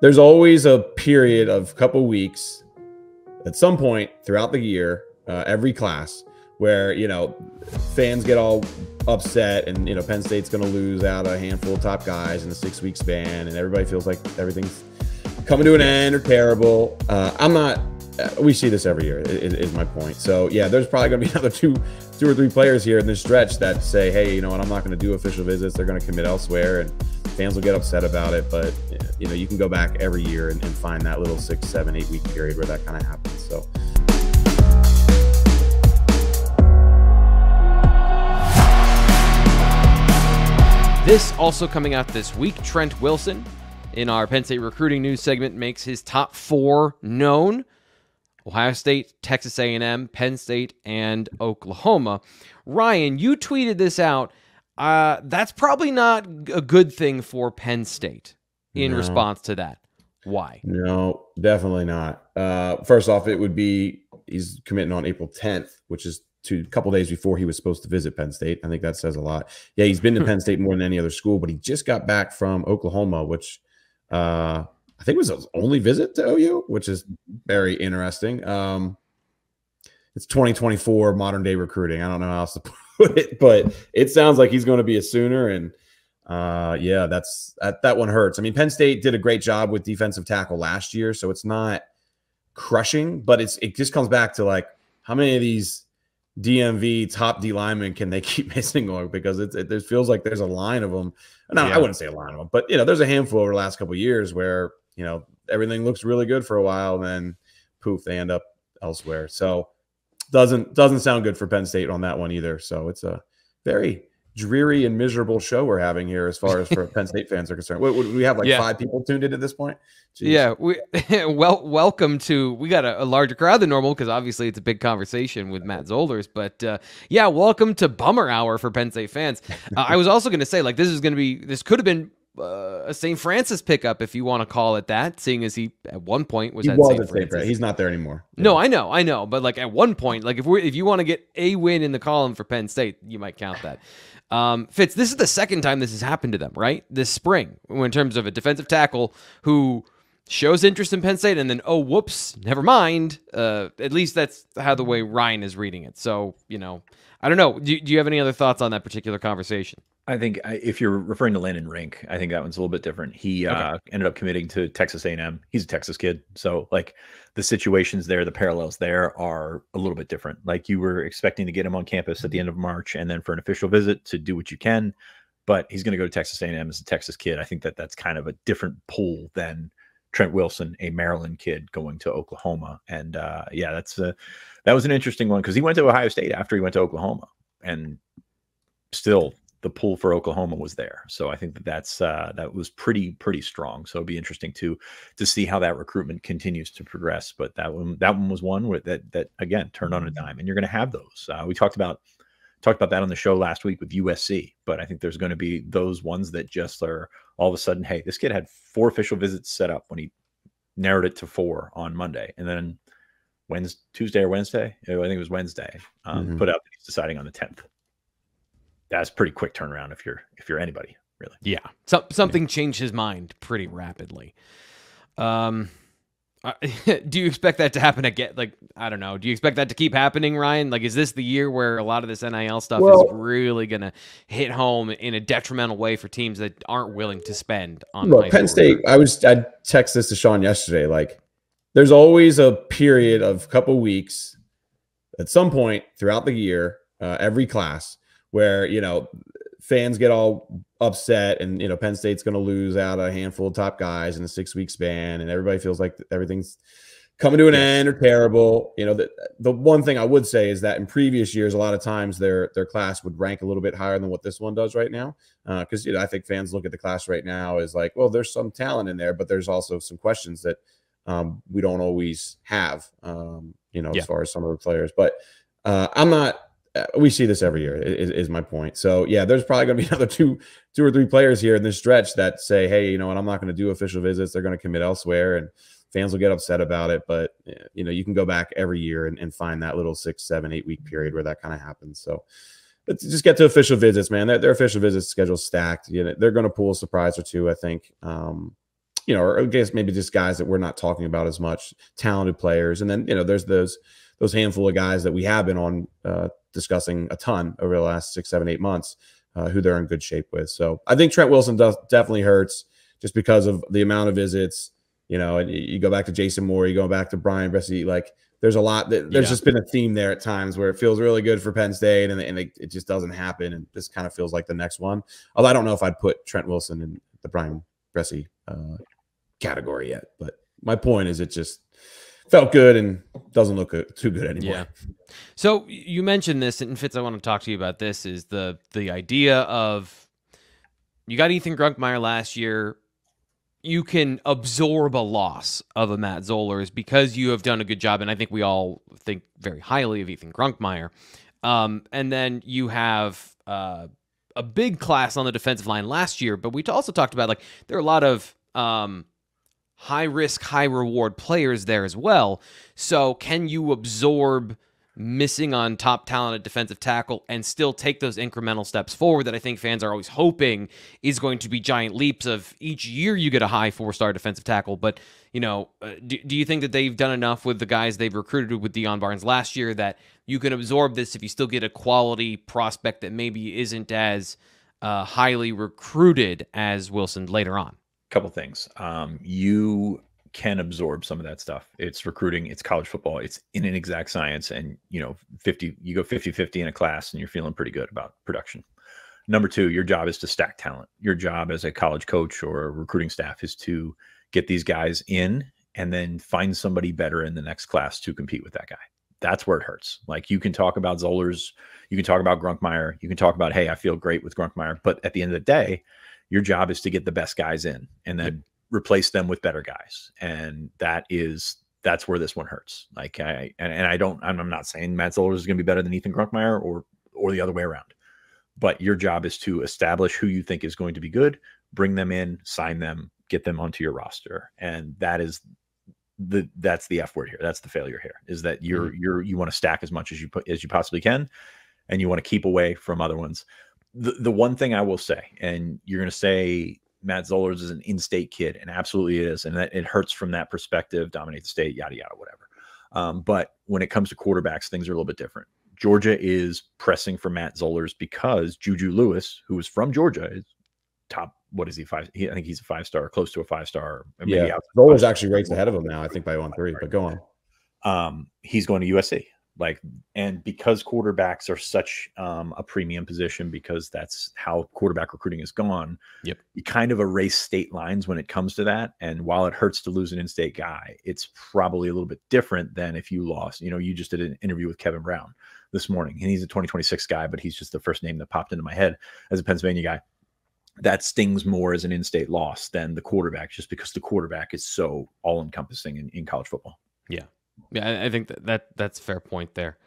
there's always a period of a couple weeks at some point throughout the year, every class, where, fans get all upset and, Penn State's going to lose out a handful of top guys in a 6-week span, and everybody feels like everything's coming to an end or terrible. We see this every year is my point. So yeah, there's probably going to be another two or three players here in this stretch that say, hey, you know what, I'm not going to do official visits. They're going to commit elsewhere, and fans will get upset about it. But you can go back every year and find that little 6, 7, 8 week period where that kind of happens. So. This also coming out this week, Trent Wilson in our Penn State recruiting news segment makes his top 4 known. Ohio State, Texas A&M, Penn State, and Oklahoma. Ryan, you tweeted this out. That's probably not a good thing for Penn State in response to that. Why? No, definitely not. First off, it would be he's committing on April 10th, which is a couple days before he was supposed to visit Penn State. I think that says a lot. Yeah, he's been to Penn State more than any other school, but he just got back from Oklahoma, which I think it was his only visit to OU, which is very interesting. It's 2024 modern day recruiting. I don't know how else to put it, but it sounds like he's going to be a Sooner. And yeah, that one hurts. I mean, Penn State did a great job with defensive tackle last year, so it's not crushing, but it just comes back to like, how many of these DMV top D linemen can they keep missing on? Because it feels like there's a line of them. No, I wouldn't say a line of them, but there's a handful over the last couple of years where everything looks really good for a while, and then poof, they end up elsewhere. So doesn't sound good for Penn State on that one either. So it's a very dreary and miserable show we're having here as far as for Penn State fans are concerned. We have like 5 people tuned in at this point. Jeez. Yeah, welcome to. We got a larger crowd than normal because obviously it's a big conversation with Matt Zollers. But welcome to Bummer Hour for Penn State fans. I was also going to say, like, this could have been a St. Francis pickup, if you want to call it that, seeing as he at one point was at St. Francis. He's not there anymore. No, I know, but like at one point, like if you want to get a win in the column for Penn State, you might count that. Fitz, this is the second time this has happened to them, right? This spring, in terms of a defensive tackle who shows interest in Penn State and then, oh, whoops, never mind. At least that's how the way Ryan is reading it. So, I don't know. Do you have any other thoughts on that particular conversation? I think if you're referring to Landon Rink, I think that one's a little bit different. He ended up committing to Texas A&M. He's a Texas kid. So like the situations there, the parallels there are a little bit different. Like you were expecting to get him on campus at the end of March and then for an official visit to do what you can, but he's going to go to Texas A&M as a Texas kid. I think that's kind of a different pool than Trent Wilson, a Maryland kid going to Oklahoma. And that was an interesting one because he went to Ohio State after he went to Oklahoma, and still the pool for Oklahoma was there. So I think that was pretty strong. So it'd be interesting to see how that recruitment continues to progress. But that one was one where that again turned on a dime, and you're going to have those. We talked about that on the show last week with USC, but I think there's going to be those ones that just are all of a sudden, hey, this kid had 4 official visits set up when he narrowed it to 4 on Monday, and then Tuesday or Wednesday, I think it was Wednesday, put out that he's deciding on the 10th. That's pretty quick turnaround if you're anybody, really. Yeah. Something changed his mind pretty rapidly. Do you expect that to happen again? Like, I don't know. Do you expect that to keep happening, Ryan? Like, is this the year where a lot of this NIL stuff is really going to hit home in a detrimental way for teams that aren't willing to spend on Penn State? I texted this to Sean yesterday. Like, there's always a period of a couple weeks at some point throughout the year, every class, where fans get all upset and Penn State's going to lose out a handful of top guys in a 6-week span, and everybody feels like everything's coming to an end or terrible. The one thing I would say is that in previous years, a lot of times their class would rank a little bit higher than what this one does right now, because I think fans look at the class right now as like, well, there's some talent in there, but there's also some questions that we don't always have, as far as some of the players. But I'm not. We see this every year is my point. So yeah, there's probably going to be another two or three players here in this stretch that say, hey, you know what, I'm not going to do official visits. They're going to commit elsewhere, and fans will get upset about it. But you can go back every year and find that little 6, 7, 8 week period where that kind of happens. So let's just get to official visits, man. Their official visits schedule's stacked. They're going to pull a surprise or two, I think. or I guess maybe just guys that we're not talking about as much, talented players. And then, there's those handful of guys that we have been on discussing a ton over the last 6, 7, 8 months who they're in good shape with. So I think Trent Wilson definitely hurts just because of the amount of visits. And you go back to Jason Moore, you go back to Brian Bresci, like there's a lot that there's just been a theme there at times where it feels really good for Penn State and it just doesn't happen. And this kind of feels like the next one. Although I don't know if I'd put Trent Wilson in the Brian Bresci category yet, but my point is it just felt good and doesn't look too good anymore. Yeah. So you mentioned this, and Fitz, I want to talk to you about this, is the idea of you got Ethan Grunkmeyer last year. You can absorb a loss of a Matt Zollers because you have done a good job, and I think we all think very highly of Ethan Grunkmeyer. And then you have a big class on the defensive line last year, but we also talked about, like, there are a lot of high risk, high reward players there as well. So can you absorb missing on top talented defensive tackle and still take those incremental steps forward that I think fans are always hoping is going to be giant leaps of each year you get a high 4-star defensive tackle? But, do you think that they've done enough with the guys they've recruited with Deion Barnes last year that you can absorb this if you still get a quality prospect that maybe isn't as highly recruited as Wilson later on? Couple things. You can absorb some of that stuff. It's recruiting, it's college football, it's in an exact science, and you go 50-50 in a class and you're feeling pretty good about production. Number two, your job is to stack talent. Your job as a college coach or a recruiting staff is to get these guys in and then find somebody better in the next class to compete with that guy. That's where it hurts. Like, you can talk about Zollers, you can talk about Grunkmeyer, you can talk about, hey, I feel great with Grunkmeyer, but at the end of the day, your job is to get the best guys in and then replace them with better guys. And that's where this one hurts. Like, I'm not saying Matt Zollers is going to be better than Ethan Grunkmeyer or the other way around, but your job is to establish who you think is going to be good, bring them in, sign them, get them onto your roster. And that's the F word here. That's the failure here, is that you want to stack as much as you possibly can, and you want to keep away from other ones. The one thing I will say, and you're going to say Matt Zollers is an in-state kid, and absolutely it is, and that it hurts from that perspective, dominate the state, yada, yada, whatever. But when it comes to quarterbacks, things are a little bit different. Georgia is pressing for Matt Zollers because Juju Lewis, who is from Georgia, is top, what is he, I think he's a 5-star, close to a 5-star. Yeah, Zollers actually rates ahead of him now, I think, by 1-3, but go on. He's going to USC. And because quarterbacks are such a premium position, because that's how quarterback recruiting has gone, you kind of erase state lines when it comes to that. And while it hurts to lose an in-state guy, it's probably a little bit different than if you lost. You just did an interview with Kevin Brown this morning, and he's a 2026 guy, but he's just the first name that popped into my head as a Pennsylvania guy. That stings more as an in-state loss than the quarterback, just because the quarterback is so all-encompassing in college football. Yeah. Yeah, I think that's a fair point there.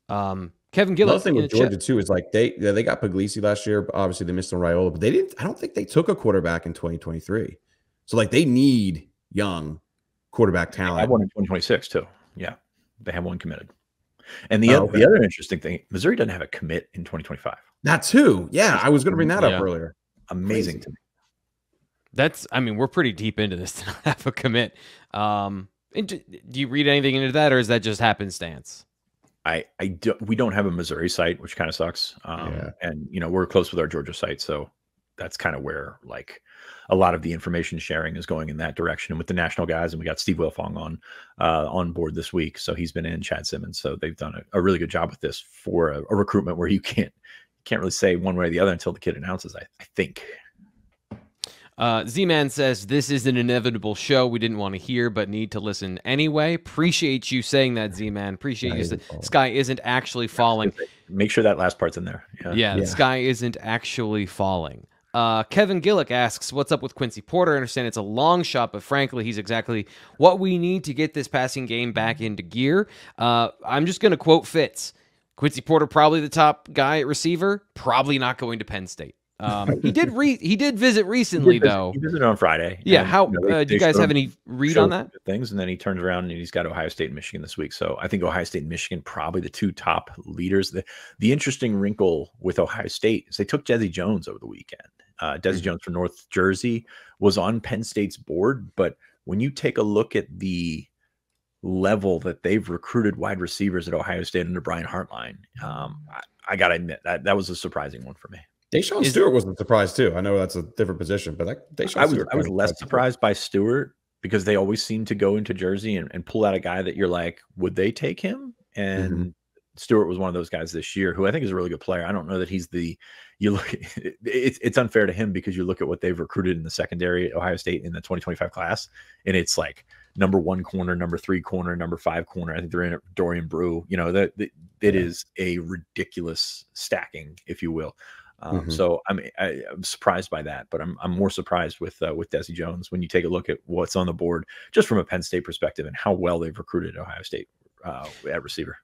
Kevin Gillett. Another thing with Georgia too is, like, they got Puglisi last year, but obviously they missed on Raiola, but I don't think they took a quarterback in 2023. So, like, they need young quarterback talent. I have one in 2026 too. Yeah, they have one committed. And the other interesting thing, Missouri doesn't have a commit in 2025. That too. Yeah, I was going to bring that up earlier. Amazing to me. We're pretty deep into this to not have a commit. Do you read anything into that, or is that just happenstance? We don't have a Missouri site, which kind of sucks. And we're close with our Georgia site, so that's kind of where, like, a lot of the information sharing is going in that direction. And with the national guys, and we got Steve Wilfong on board this week, so he's been in, Chad Simmons, so they've done a really good job with this for a recruitment where you can't really say one way or the other until the kid announces. I think. Z-Man says, this is an inevitable show we didn't want to hear, but need to listen anyway. Appreciate you saying that, Z-Man. Appreciate you. The sky isn't actually falling. Make sure that last part's in there. Yeah. The sky isn't actually falling. Kevin Gillick asks, what's up with Quincy Porter? I understand it's a long shot, but frankly, he's exactly what we need to get this passing game back into gear. I'm just going to quote Fitz. Quincy Porter, probably the top guy at receiver, probably not going to Penn State. He did visit recently, though. He visited on Friday. Yeah. How do you guys have any read on that? Things, and then he turns around and he's got Ohio State and Michigan this week. So I think Ohio State and Michigan probably the two top leaders. The interesting wrinkle with Ohio State is they took Jesse Jones over the weekend. Desi Jones from North Jersey was on Penn State's board, but when you take a look at the level that they've recruited wide receivers at Ohio State under Brian Hartline, I got to admit that was a surprising one for me. Deshaun Stewart was a surprise too. I know that's a different position, but I was less surprised by Stewart because they always seem to go into Jersey and pull out a guy that you're like, would they take him? And Stewart was one of those guys this year who I think is a really good player. I don't know that he's it's unfair to him because you look at what they've recruited in the secondary at Ohio State in the 2025 class, and it's like number 1 corner, number 3 corner, number 5 corner. I think they're in it, Dorian Brew. You know, that it is a ridiculous stacking, if you will. So I'm surprised by that, but I'm more surprised with Desi Jones when you take a look at what's on the board just from a Penn State perspective and how well they've recruited Ohio State at receiver.